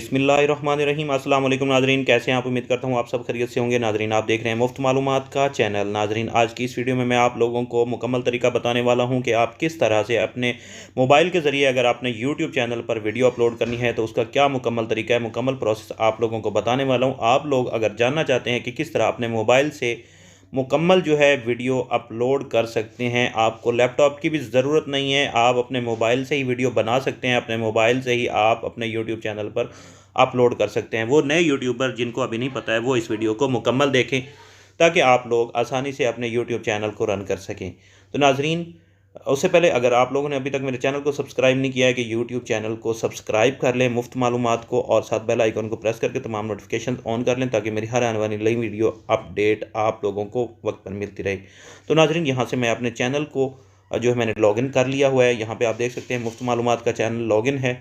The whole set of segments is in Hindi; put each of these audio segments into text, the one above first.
बिस्मिल्लाहिर्रहमानिर्रहीम। अस्सलाम वालेकुम नाजरीन, कैसे हैं आप? उम्मीद करता हूँ आप सब खैरियत से होंगे। नाजरीन, आप देख रहे हैं मुफ्त मालूमात का चैनल। नाजरीन, आज की इस वीडियो में मैं आप लोगों को मुकम्मल तरीका बताने वाला हूँ कि आप किस तरह से अपने मोबाइल के ज़रिए अगर आपने यूट्यूब चैनल पर वीडियो अपलोड करनी है तो उसका क्या मुकम्मल तरीका है, मुकम्मल प्रोसेस आप लोगों को बताने वाला हूँ। आप लोग अगर जानना चाहते हैं कि किस तरह अपने मोबाइल से मुकम्मल जो है वीडियो अपलोड कर सकते हैं, आपको लैपटॉप की भी ज़रूरत नहीं है, आप अपने मोबाइल से ही वीडियो बना सकते हैं। अपने मोबाइल से ही आप अपने यूट्यूब चैनल पर अपलोड कर सकते हैं। वो नए यूट्यूबर जिनको अभी नहीं पता है वो इस वीडियो को मुकम्मल देखें ताकि आप लोग आसानी से अपने यूट्यूब चैनल को रन कर सकें। तो नाजरीन, उससे पहले अगर आप लोगों ने अभी तक मेरे चैनल को सब्सक्राइब नहीं किया है कि यूट्यूब चैनल को सब्सक्राइब कर लें मुफ्त मालूमात को, और साथ बेल आइकन को प्रेस करके तमाम नोटिफिकेशन ऑन कर लें ताकि मेरी हर आने वाली नई वीडियो अपडेट आप लोगों को वक्त पर मिलती रहे। तो नाजरीन, यहाँ से मैं अपने चैनल को जो है मैंने लॉगिन कर लिया हुआ है। यहाँ पे आप देख सकते हैं मुफ्त मालूमात का चैनल लॉगिन है।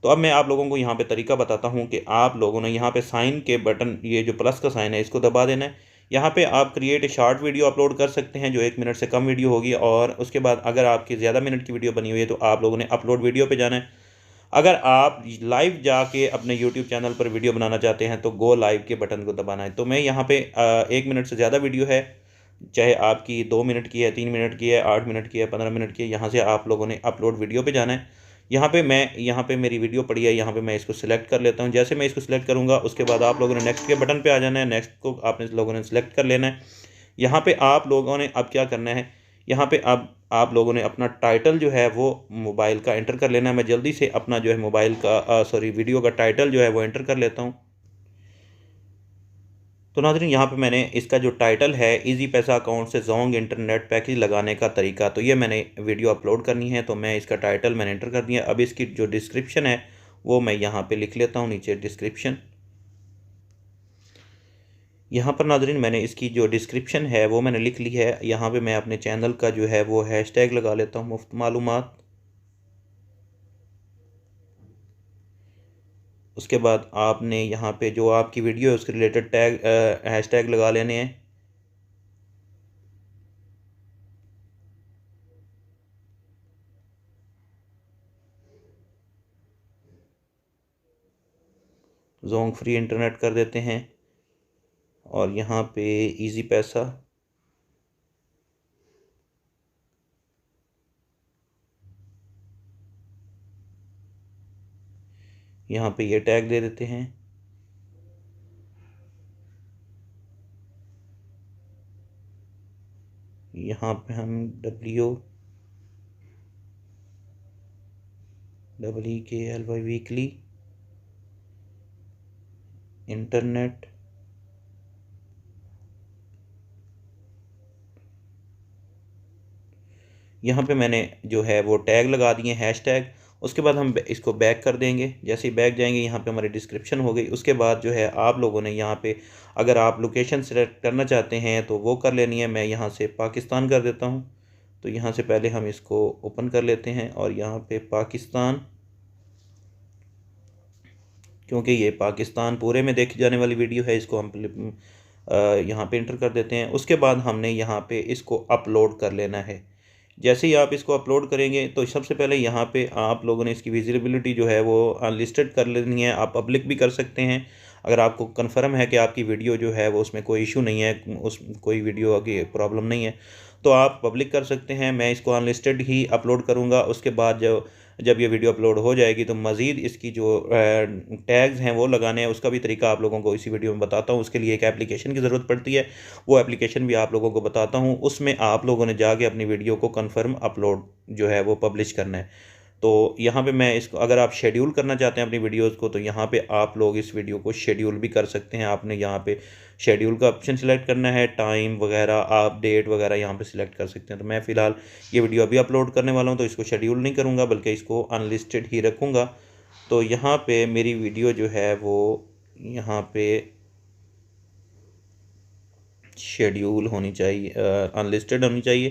तो अब मैं आप लोगों को यहाँ पे तरीका बताता हूँ कि आप लोगों ने यहाँ पे साइन के बटन, ये जो प्लस का साइन है, इसको दबा देना है। यहाँ पे आप create a short video upload कर सकते हैं जो 1 मिनट से कम वीडियो होगी, और उसके बाद अगर आपकी ज़्यादा मिनट की वीडियो बनी हुई है तो आप लोगों ने अपलोड वीडियो पे जाना है। अगर आप लाइव जाके अपने यूट्यूब चैनल पर वीडियो बनाना चाहते हैं तो गो लाइव के बटन को दबाना है। तो मैं यहाँ पे 1 मिनट से ज़्यादा वीडियो है, चाहे आपकी 2 मिनट की है, 3 मिनट की है, 8 मिनट की है, 15 मिनट की है, यहाँ से आप लोगों ने अपलोड वीडियो पे जाना है। यहाँ पे मेरी वीडियो पड़ी है, यहाँ पे मैं इसको सिलेक्ट कर लेता हूँ। जैसे मैं इसको सिलेक्ट करूँगा उसके बाद आप लोगों ने नेक्स्ट के बटन पे आ जाना है। नेक्स्ट को आपने लोगों ने सिलेक्ट कर लेना है। यहाँ पे आप लोगों ने अब क्या करना है, यहाँ पे अब आप लोगों ने अपना टाइटल जो है वो मोबाइल का एंटर कर लेना है। मैं जल्दी से अपना जो है मोबाइल का वीडियो का टाइटल जो है वो एंटर कर लेता हूँ। तो नाज़रीन, यहाँ पे मैंने इसका जो टाइटल है, इजी पैसा अकाउंट से जोंग इंटरनेट पैकेज लगाने का तरीका, तो ये मैंने वीडियो अपलोड करनी है। तो मैं इसका टाइटल मैंने एंटर कर दिया। अब इसकी जो डिस्क्रिप्शन है वो मैं यहाँ पे लिख लेता हूँ, नीचे डिस्क्रिप्शन। यहाँ पर नाज़रीन मैंने इसकी जो डिस्क्रिप्शन है वो मैंने लिख ली है। यहाँ पे मैं अपने चैनल का जो है वो हैशटैग लगा लेता हूँ, मुफ्त मालूमात। उसके बाद आपने यहाँ पे जो आपकी वीडियो है उसके रिलेटेड टैग हैशटैग लगा लेने हैं। जोंग फ्री इंटरनेट कर देते हैं, और यहाँ पे इजी पैसा, यहाँ पे ये टैग दे देते हैं। यहाँ पे हम WEEKLY वीकली इंटरनेट, यहाँ पे मैंने जो है वो टैग लगा दिए, हैशटैग। उसके बाद हम इसको बैक कर देंगे। जैसे ही बैक जाएंगे यहाँ पे हमारी डिस्क्रिप्शन हो गई। उसके बाद जो है आप लोगों ने यहाँ पे अगर आप लोकेशन सेलेक्ट करना चाहते हैं तो वो कर लेनी है। मैं यहाँ से पाकिस्तान कर देता हूँ। तो यहाँ से पहले हम इसको ओपन कर लेते हैं, और यहाँ पे पाकिस्तान, क्योंकि ये पाकिस्तान पूरे में देखी जाने वाली वीडियो है, इसको हम यहाँ पे इंटर कर देते हैं। उसके बाद हमने यहाँ पे इसको अपलोड कर लेना है। जैसे ही आप इसको अपलोड करेंगे तो सबसे पहले यहाँ पे आप लोगों ने इसकी विजिबिलिटी जो है वो अनलिस्टेड कर लेनी है। आप पब्लिक भी कर सकते हैं अगर आपको कन्फर्म है कि आपकी वीडियो जो है वो उसमें कोई इशू नहीं है, उस कोई वीडियो की प्रॉब्लम नहीं है, तो आप पब्लिक कर सकते हैं। मैं इसको अनलिस्टेड ही अपलोड करूँगा। उसके बाद जब ये वीडियो अपलोड हो जाएगी तो मज़ीद इसकी जो टैग्स हैं वो लगाने हैं, उसका भी तरीका आप लोगों को इसी वीडियो में बताता हूँ। उसके लिए एक एप्लीकेशन की ज़रूरत पड़ती है, वो एप्लीकेशन भी आप लोगों को बताता हूँ। उसमें आप लोगों ने जाके अपनी वीडियो को कन्फर्म अपलोड जो है वो पब्लिश करना है। तो यहाँ पे मैं इसको, अगर आप शेड्यूल करना चाहते हैं अपनी वीडियोज़ को, तो यहाँ पे आप लोग इस वीडियो को शेड्यूल भी कर सकते हैं। आपने यहाँ पे शेड्यूल का ऑप्शन सिलेक्ट करना है, टाइम वगैरह, आप डेट वगैरह यहाँ पे सिलेक्ट कर सकते हैं। तो मैं फ़िलहाल ये वीडियो अभी अपलोड करने वाला हूँ तो इसको शेड्यूल नहीं करूँगा बल्कि इसको अनलिस्टेड ही रखूँगा। तो यहाँ पे मेरी वीडियो जो है वो यहाँ पे शेड्यूल होनी चाहिए, अनलिस्टेड होनी चाहिए।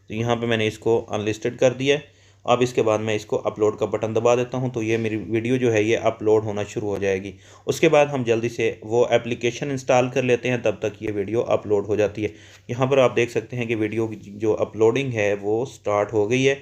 तो यहाँ पे मैंने इसको अनलिस्टेड कर दिया है। अब इसके बाद मैं इसको अपलोड का बटन दबा देता हूँ तो ये मेरी वीडियो जो है ये अपलोड होना शुरू हो जाएगी। उसके बाद हम जल्दी से वो एप्लीकेशन इंस्टॉल कर लेते हैं, तब तक ये वीडियो अपलोड हो जाती है। यहाँ पर आप देख सकते हैं कि वीडियो की जो अपलोडिंग है वो स्टार्ट हो गई है।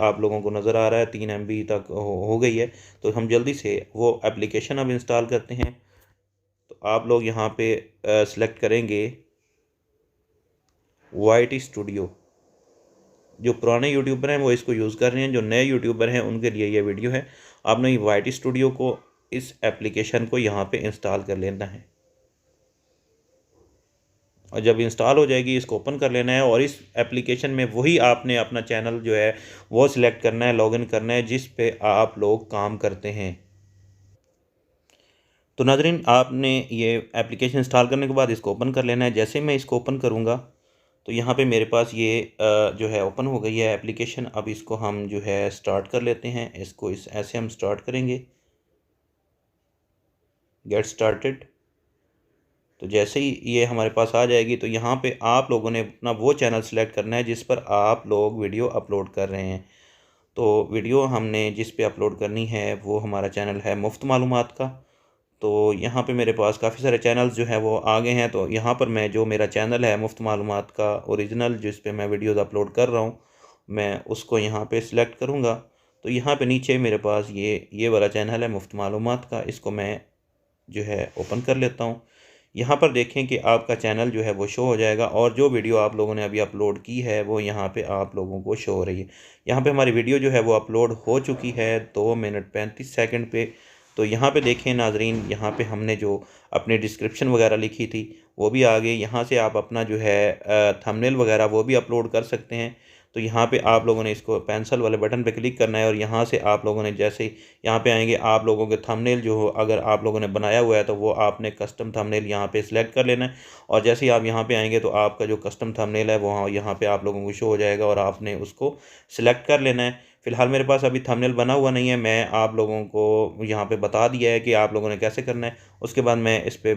आप लोगों को नज़र आ रहा है 3 MB तक हो गई है। तो हम जल्दी से वो एप्लीकेशन अब इंस्टॉल करते हैं। तो आप लोग यहाँ पे सिलेक्ट करेंगे YT स्टूडियो। जो पुराने यूट्यूबर हैं वो इसको यूज़ कर रहे हैं, जो नए यूट्यूबर हैं उनके लिए ये वीडियो है। आपने YT स्टूडियो को, इस एप्लीकेशन को यहाँ पे इंस्टॉल कर लेना है और जब इंस्टॉल हो जाएगी इसको ओपन कर लेना है। और इस एप्लीकेशन में वही आपने अपना चैनल जो है वो सिलेक्ट करना है, लॉगिन करना है जिस पे आप लोग काम करते हैं। तो नाज़रीन, आपने ये एप्लीकेशन इंस्टॉल करने के बाद इसको ओपन कर लेना है। जैसे मैं इसको ओपन करूँगा तो यहाँ पे मेरे पास ये जो है ओपन हो गई है एप्लीकेशन। अब इसको हम जो है स्टार्ट कर लेते हैं। इसको ऐसे हम स्टार्ट करेंगे, गेट स्टार्टेड। तो जैसे ही ये हमारे पास आ जाएगी तो यहाँ पे आप लोगों ने अपना वो चैनल सेलेक्ट करना है जिस पर आप लोग वीडियो अपलोड कर रहे हैं। तो वीडियो हमने जिस पे अपलोड करनी है वो हमारा चैनल है मुफ्त मालूमात का। तो यहाँ पे मेरे पास काफ़ी सारे चैनल्स जो है वो आ गए हैं। तो यहाँ पर मैं जो मेरा चैनल है मुफ्त मालूमात का ओरिजिनल, जिस पे मैं वीडियोज़ अपलोड कर रहा हूँ, मैं उसको यहाँ पे सिलेक्ट करूँगा। तो यहाँ पे नीचे मेरे पास ये वाला चैनल है मुफ्त मालूमात का। इसको मैं जो है ओपन कर लेता हूँ। यहाँ पर देखें कि आपका चैनल जो है वो शो हो जाएगा और जो वीडियो आप लोगों ने अभी अपलोड की है वो यहाँ पे आप लोगों को शो हो रही है। यहाँ पे हमारी वीडियो जो है वो अपलोड हो चुकी है 2 मिनट 35 सेकंड पे। तो यहाँ पे देखें नाजरीन, यहाँ पे हमने जो अपनी डिस्क्रिप्शन वगैरह लिखी थी वो भी आ गई। यहाँ से आप अपना जो है थंबनेल वगैरह वो भी अपलोड कर सकते हैं। तो यहाँ पे आप लोगों ने इसको पेंसिल वाले बटन पे क्लिक करना है और यहाँ से आप लोगों ने जैसे यहाँ पे आएंगे, आप लोगों के थंबनेल जो हो अगर आप लोगों ने बनाया हुआ है तो वो आपने कस्टम थंबनेल यहाँ पे सिलेक्ट कर लेना है। और जैसे ही आप यहाँ पे आएंगे तो आपका जो कस्टम थंबनेल है वो यहाँ पे आप लोगों को शो हो जाएगा और आपने उसको सिलेक्ट कर लेना है। फ़िलहाल मेरे पास अभी थंबनेल बना हुआ नहीं है, मैं आप लोगों को यहाँ पे बता दिया है कि आप लोगों ने कैसे करना है। उसके बाद मैं इस पे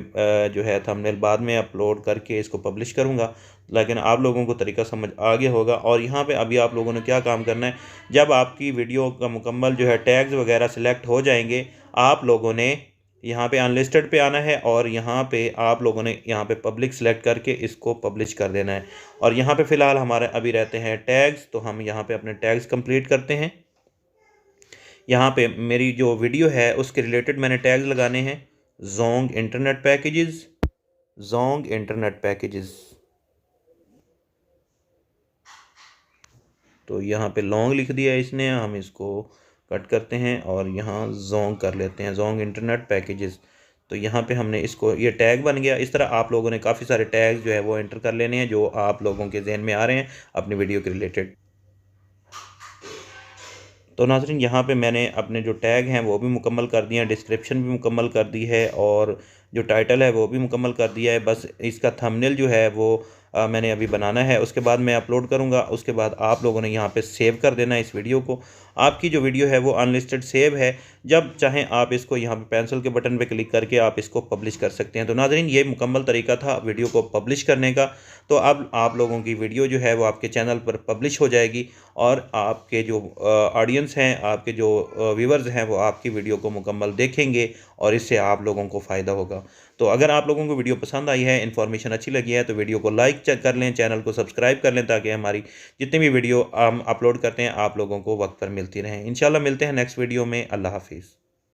जो है थंबनेल बाद में अपलोड करके इसको पब्लिश करूँगा, लेकिन आप लोगों को तरीका समझ आ गया होगा। और यहाँ पे अभी आप लोगों ने क्या काम करना है, जब आपकी वीडियो का मुकम्मल जो है टैग्स वगैरह सेलेक्ट हो जाएंगे, आप लोगों ने यहाँ पे अनलिस्टेड पे आना है और यहाँ पे आप लोगों ने यहाँ पे पब्लिक सेलेक्ट करके इसको पब्लिश कर देना है। और यहाँ पे फ़िलहाल हमारे अभी रहते हैं टैग्स, तो हम यहाँ पे अपने टैग्स कंप्लीट करते हैं। यहाँ पे मेरी जो वीडियो है उसके रिलेटेड मैंने टैग्स लगाने हैं, Jong internet packages, Jong internet packages. तो यहाँ पे लॉन्ग लिख दिया है इसने, हम इसको कट करते हैं और यहाँ जोंग कर लेते हैं, जोंग इंटरनेट पैकेजेस। तो यहाँ पे हमने इसको, ये टैग बन गया। इस तरह आप लोगों ने काफ़ी सारे टैग जो है वो एंटर कर लेने हैं जो आप लोगों के जहन में आ रहे हैं अपनी वीडियो के रिलेटेड। तो नाज़रीन, यहाँ पे मैंने अपने जो टैग हैं वो भी मुकम्मल कर दिए हैं, डिस्क्रिप्शन भी मुकम्मल कर दी है और जो टाइटल है वो भी मुकम्मल कर दिया है। बस इसका थंबनेल जो है वो मैंने अभी बनाना है, उसके बाद मैं अपलोड करूँगा। उसके बाद आप लोगों ने यहाँ पे सेव कर देना है इस वीडियो को। आपकी जो वीडियो है वो अनलिस्टेड सेव है, जब चाहें आप इसको यहाँ पे पेंसिल के बटन पे क्लिक करके आप इसको पब्लिश कर सकते हैं। तो नाज़रीन, ये मुकम्मल तरीका था वीडियो को पब्लिश करने का। तो अब आप लोगों की वीडियो जो है वो आपके चैनल पर पब्लिश हो जाएगी और आपके जो ऑडियंस हैं, आपके जो व्यूवर्स हैं, वो आपकी वीडियो को मुकम्मल देखेंगे और इससे आप लोगों को फ़ायदा होगा। तो अगर आप लोगों को वीडियो पसंद आई है, इन्फॉर्मेशन अच्छी लगी है, तो वीडियो को लाइक कर लें, चैनल को सब्सक्राइब कर लें ताकि हमारी जितनी भी वीडियो हम अपलोड करते हैं आप लोगों को वक्त पर मिलती रहें। इंशाल्लाह मिलते हैं नेक्स्ट वीडियो में। अल्लाह हाफिज़।